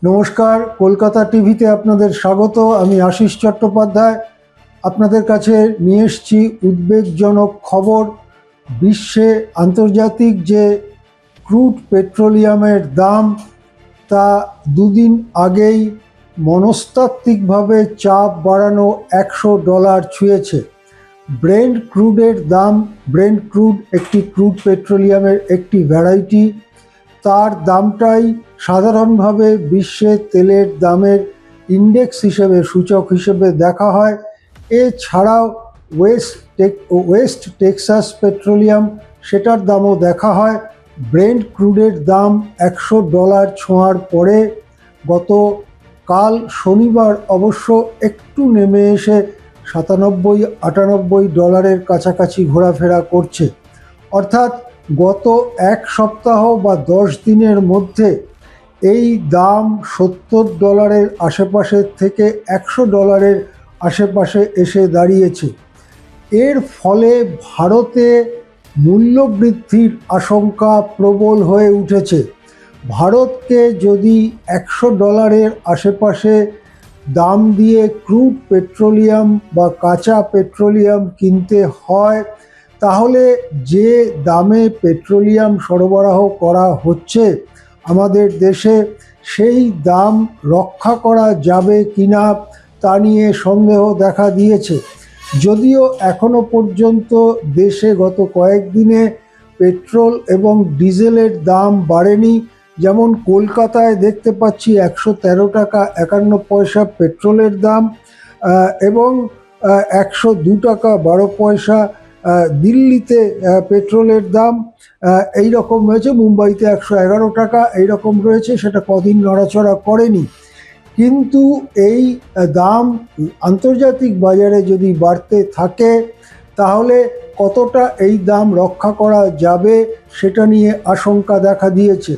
নমস্কার, কলকাতা টিভিতে আপনাদের স্বাগত। আমি আশিস চট্টোপাধ্যায় আপনাদের কাছে নিয়ে এসেছি উদ্বেগজনক খবর। বিশ্বে আন্তর্জাতিক যে ক্রুড পেট্রোলিয়ামের দাম তা দুদিন আগেই মনস্তাত্ত্বিকভাবে চাপ বাড়ানো $100 ছুঁয়েছে। ব্রেন্ট ক্রুডের দাম, ব্রেন্ট ক্রুড একটি ক্রুড পেট্রোলিয়ামের একটি ভ্যারাইটি, তার দামটাই সাধারণভাবে বিশ্বে তেলের দামের ইন্ডেক্স হিসেবে, সূচক হিসেবে দেখা হয়। এছাড়াও ওয়েস্ট টেক্সাস পেট্রোলিয়াম, সেটার দামও দেখা হয়। ব্রেন্ট ক্রুডের দাম $100 ছোঁয়ার পরে গতকাল শনিবার অবশ্য একটু নেমে এসে $97-98 কাছাকাছি ঘোরাফেরা করছে। অর্থাৎ গত এক সপ্তাহ বা 10 দিনের মধ্যে এই দাম $70 আশেপাশে থেকে $100 আশেপাশে এসে দাঁড়িয়েছে। এর ফলে ভারতে মূল্যবৃদ্ধির আশঙ্কা প্রবল হয়ে উঠেছে। ভারতকে যদি $100 আশেপাশে দাম দিয়ে ক্রুড পেট্রোলিয়াম বা কাঁচা পেট্রোলিয়াম কিনতে হয়, তাহলে যে দামে পেট্রোলিয়াম সরবরাহ করা হচ্ছে আমাদের দেশে, সেই দাম রক্ষা করা যাবে কিনা তা নিয়ে সন্দেহ দেখা দিয়েছে। যদিও এখনো পর্যন্ত দেশে গত কয়েকদিনে পেট্রোল এবং ডিজেলের দাম বাড়েনি। যেমন কলকাতায় দেখতে পাচ্ছি $113.51 পেট্রোলের দাম এবং $102.12 দিল্লিতে পেট্রোলের দাম এই রকম রয়েছে। মুম্বাইতে $111 এইরকম রয়েছে, সেটা কদিন নড়াচড়া করেনি। কিন্তু এই দাম আন্তর্জাতিক বাজারে যদি বাড়তে থাকে তাহলে কতটা এই দাম রক্ষা করা যাবে সেটা নিয়ে আশঙ্কা দেখা দিয়েছে।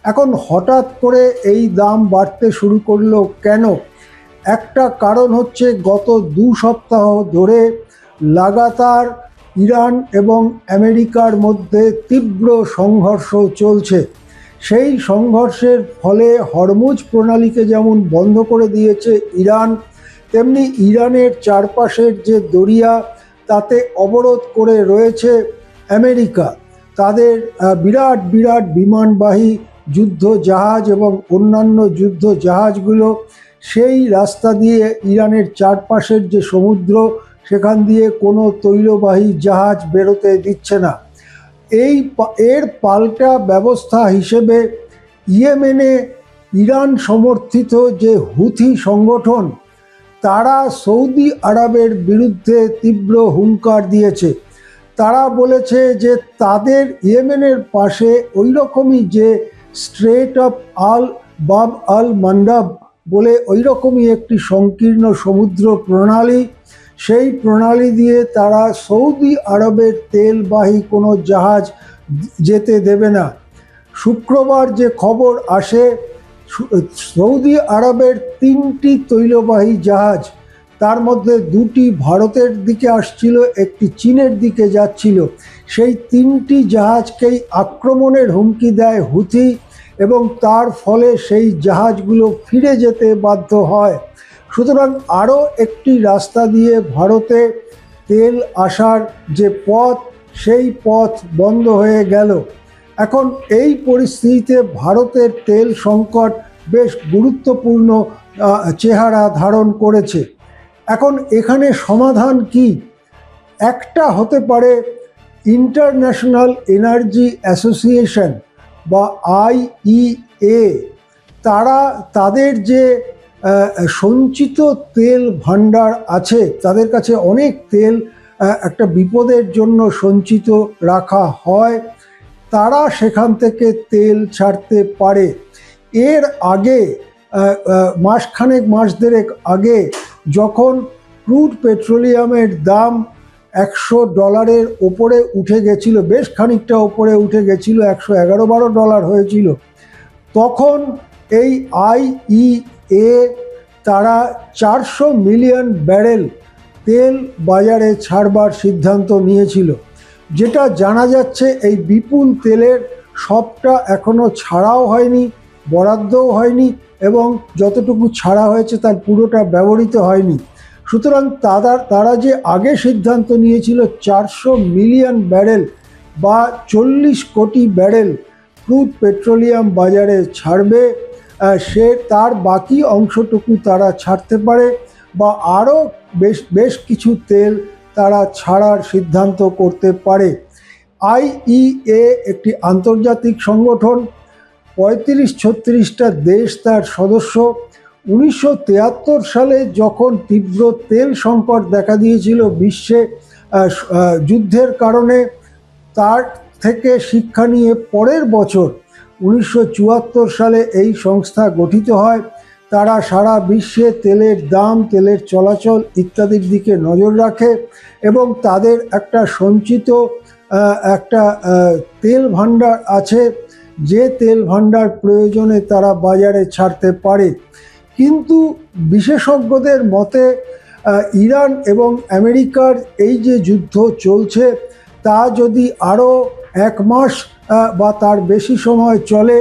এখন হঠাৎ করে এই দাম বাড়তে শুরু করলো কেন? একটা কারণ হচ্ছে গত 2 সপ্তাহ ধরে লাগাতার ইরান এবং আমেরিকার মধ্যে তীব্র সংঘর্ষ চলছে। সেই সংঘর্ষের ফলে হরমুজ প্রণালীকে যেমন বন্ধ করে দিয়েছে ইরান, তেমনি ইরানের চারপাশের যে দরিয়া তাতে অবরোধ করে রয়েছে আমেরিকা। তাদের বিরাট বিরাট বিমানবাহী যুদ্ধ জাহাজ এবং অন্যান্য যুদ্ধ জাহাজগুলো সেই রাস্তা দিয়ে ইরানের চারপাশের যে সমুদ্র, সেখান দিয়ে কোনো তৈলবাহী জাহাজ বেরোতে দিচ্ছে না। এর পাল্টা ব্যবস্থা হিসেবে ইয়েমেনে ইরান সমর্থিত যে হুথি সংগঠন, তারা সৌদি আরবের বিরুদ্ধে তীব্র হুঙ্কার দিয়েছে। তারা বলেছে যে তাদের ইয়েমেনের পাশে ওই রকমই যে স্ট্রেট অফ বাব আল মান্ডাব বলে ওই রকমই একটি সংকীর্ণ সমুদ্র প্রণালী, সেই প্রণালী দিয়ে তারা সৌদি আরবের তেলবাহী কোনো জাহাজ যেতে দেবে না। শুক্রবার যে খবর আসে, সৌদি আরবের 3টি তৈলবাহী জাহাজ, তার মধ্যে 2টি ভারতের দিকে আসছিল, একটি চীনের দিকে যাচ্ছিল, সেই 3টি জাহাজকেই আক্রমণের হুমকি দেয় হুথি এবং তার ফলে সেই জাহাজগুলো ফিরে যেতে বাধ্য হয়। সুতরাং আরও একটি রাস্তা দিয়ে ভারতে তেল আসার যে পথ, সেই পথ বন্ধ হয়ে গেল। এখন এই পরিস্থিতিতে ভারতের তেল সংকট বেশ গুরুত্বপূর্ণ চেহারা ধারণ করেছে। এখন এখানে সমাধান কি? একটা হতে পারে ইন্টারন্যাশনাল এনার্জি অ্যাসোসিয়েশন বা IEA, তারা তাদের যে সঞ্চিত তেল ভাণ্ডার আছে, তাদের কাছে অনেক তেল একটা বিপদের জন্য সঞ্চিত রাখা হয়, তারা সেখান থেকে তেল ছাড়তে পারে। এর আগে মাস দেড়েক আগে যখন ক্রুড পেট্রোলিয়ামের দাম $100 ওপরে উঠে গেছিল, বেশ খানিকটা ওপরে উঠে গেছিল, $111-12 হয়েছিল, তখন এই IEA তারা 400 মিলিয়ন ব্যারেল তেল বাজারে ছাড়বার সিদ্ধান্ত নিয়েছিল। যেটা জানা যাচ্ছে এই বিপুল তেলের সবটা এখনো ছাড়াও হয়নি, বরাদ্দও হয়নি এবং যতটুকু ছাড়া হয়েছে তার পুরোটা ব্যবহৃত হয়নি। সুতরাং তারা যে আগে সিদ্ধান্ত নিয়েছিল 400 মিলিয়ন ব্যারেল বা 40 কোটি ব্যারেল ক্রুড পেট্রোলিয়াম বাজারে ছাড়বে, তার বাকি অংশটুকু তারা ছাড়তে পারে বা আরও বেশ কিছু তেল তারা ছাড়ার সিদ্ধান্ত করতে পারে। IEA একটি আন্তর্জাতিক সংগঠন, 35-36টা দেশ তার সদস্য। 1973 সালে যখন তীব্র তেল সংকট দেখা দিয়েছিল বিশ্বে যুদ্ধের কারণে, তার থেকে শিক্ষা নিয়ে পরের বছর 1974 সালে এই সংস্থা গঠিত হয়। তারা সারা বিশ্বে তেলের দাম, তেলের চলাচল ইত্যাদির দিকে নজর রাখে এবং তাদের একটা সঞ্চিত একটা তেল ভাণ্ডার আছে, যে তেল ভাণ্ডার প্রয়োজনে তারা বাজারে ছাড়তে পারে। কিন্তু বিশেষজ্ঞদের মতে ইরান এবং আমেরিকার এই যে যুদ্ধ চলছে তা যদি আরও 1 মাস বা তার বেশি সময় চলে,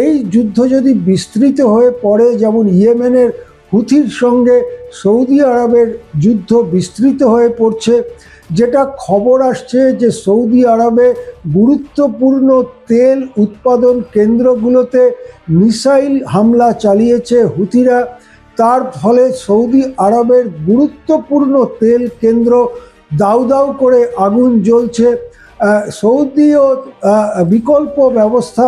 এই যুদ্ধ যদি বিস্তৃত হয়ে পড়ে, যেমন ইয়েমেনের হুথির সঙ্গে সৌদি আরবের যুদ্ধ বিস্তৃত হয়ে পড়ছে, যেটা খবর আসছে যে সৌদি আরবে গুরুত্বপূর্ণ তেল উৎপাদন কেন্দ্রগুলোতে মিসাইল হামলা চালিয়েছে হুথিরা, তার ফলে সৌদি আরবের গুরুত্বপূর্ণ তেল কেন্দ্র দাউ দাউ করে আগুন জ্বলছে। সৌদিও বিকল্প ব্যবস্থা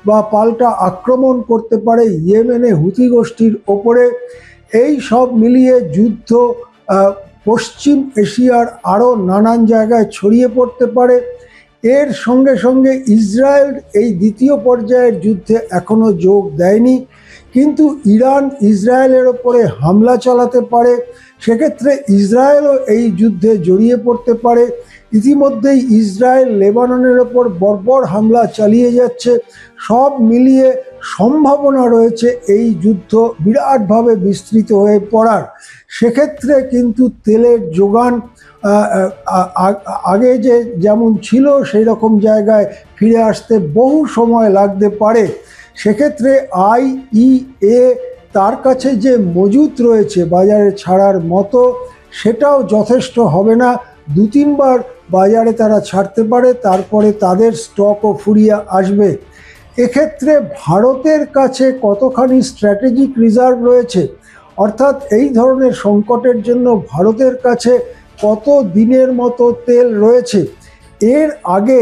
বা পাল্টা আক্রমণ করতে পারে ইয়েমেনে হুথি গোষ্ঠীর ওপরে। এই সব মিলিয়ে যুদ্ধ পশ্চিম এশিয়ার আরও নানান জায়গায় ছড়িয়ে পড়তে পারে। এর সঙ্গে সঙ্গে ইসরায়েল এই দ্বিতীয় পর্যায়ের যুদ্ধে এখনও যোগ দেয়নি, কিন্তু ইরান ইসরায়েলের ওপরে হামলা চালাতে পারে, সেক্ষেত্রে ইসরায়েলও এই যুদ্ধে জড়িয়ে পড়তে পারে। ইতিমধ্যেই ইসরায়েল লেবাননের ওপর বর্বর হামলা চালিয়ে যাচ্ছে। সব মিলিয়ে সম্ভাবনা রয়েছে এই যুদ্ধ বিরাটভাবে বিস্তৃত হয়ে পড়ার। সেক্ষেত্রে কিন্তু তেলের যোগান আগে যেমন ছিল সেই রকম জায়গায় ফিরে আসতে বহু সময় লাগতে পারে। সেক্ষেত্রে IEA তার কাছে যে মজুত রয়েছে বাজারে ছাড়ার মতো, সেটাও যথেষ্ট হবে না। 2-3 বার বাজারে তারা ছাড়তে পারে, তারপরে তাদের স্টকও ফুরিয়ে আসবে। এক্ষেত্রে ভারতের কাছে কতখানি স্ট্র্যাটেজিক রিজার্ভ রয়েছে, অর্থাৎ এই ধরনের সংকটের জন্য ভারতের কাছে কত দিনের মতো তেল রয়েছে, এর আগে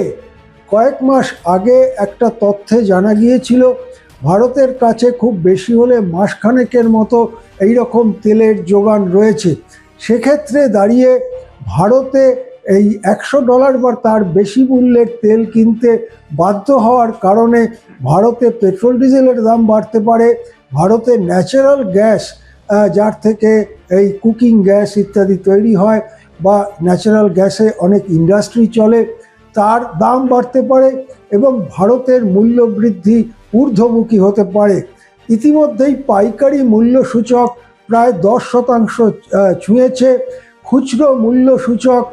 কয়েক মাস আগে একটা তথ্যে জানা গিয়েছিল ভারতের কাছে খুব বেশি হলে মাসখানেকের মতো এই রকম তেলের যোগান রয়েছে। সেক্ষেত্রে দাঁড়িয়ে ভারতে এই $100 বা তার বেশি মূল্যের তেল কিনতে বাধ্য হওয়ার কারণে ভারতে পেট্রোল ডিজেলের দাম বাড়তে পারে। ভারতে ন্যাচারাল গ্যাস, যার থেকে এই কুকিং গ্যাস ইত্যাদি তৈরি হয় বা ন্যাচারাল গ্যাসে অনেক ইন্ডাস্ট্রি চলে, তার দাম বাড়তে পারে এবং ভারতের মূল্য বৃদ্ধি ঊর্ধ্বমুখী হতে পারে। ইতিমধ্যেই পাইকারি মূল্য সূচক প্রায় 10% ছুঁয়েছে। খুচরো মূল্য সূচক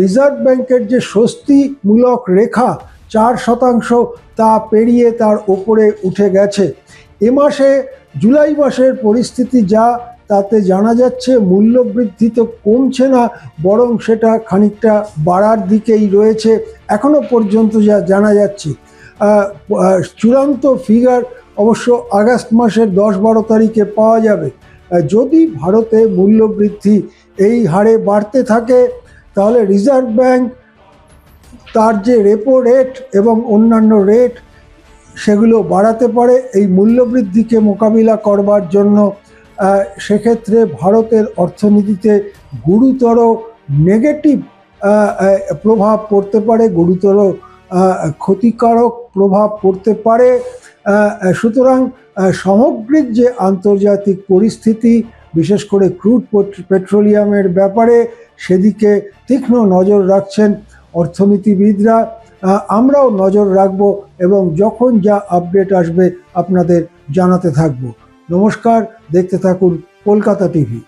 রিজার্ভ ব্যাংকের যে স্বস্তিমূলক রেখা 4%, তা পেরিয়ে তার ওপরে উঠে গেছে। এ মাসে জুলাই মাসের পরিস্থিতি যা, তাতে জানা যাচ্ছে মূল্যবৃদ্ধি তো কমছে না, বরং সেটা খানিকটা বাড়ার দিকেই রয়েছে এখনো পর্যন্ত যা জানা যাচ্ছে। চূড়ান্ত ফিগার অবশ্য আগস্ট মাসের 10-12 তারিখে পাওয়া যাবে। যদি ভারতে মূল্যবৃদ্ধি এই হারে বাড়তে থাকে, তাহলে রিজার্ভ ব্যাংক তার যে রেপো রেট এবং অন্যান্য রেট সেগুলো বাড়াতে পারে এই মূল্যবৃদ্ধিকে মোকাবিলা করবার জন্য। সেক্ষেত্রে ভারতের অর্থনীতিতে গুরুতর নেগেটিভ প্রভাব পড়তে পারে, গুরুতর ক্ষতিকারক প্রভাব পড়তে পারে। সুতরাং সামগ্রিক যে আন্তর্জাতিক পরিস্থিতি, বিশেষ করে ক্রুড পেট্রোলিয়ামের ব্যাপারে, সেদিকে তীক্ষ্ণ নজর রাখছেন অর্থনীতিবিদরা। আমরাও নজর রাখব এবং যখন যা আপডেট আসবে আপনাদের জানাতে থাকব। নমস্কার, দেখতে থাকুন কলকাতা টিভি।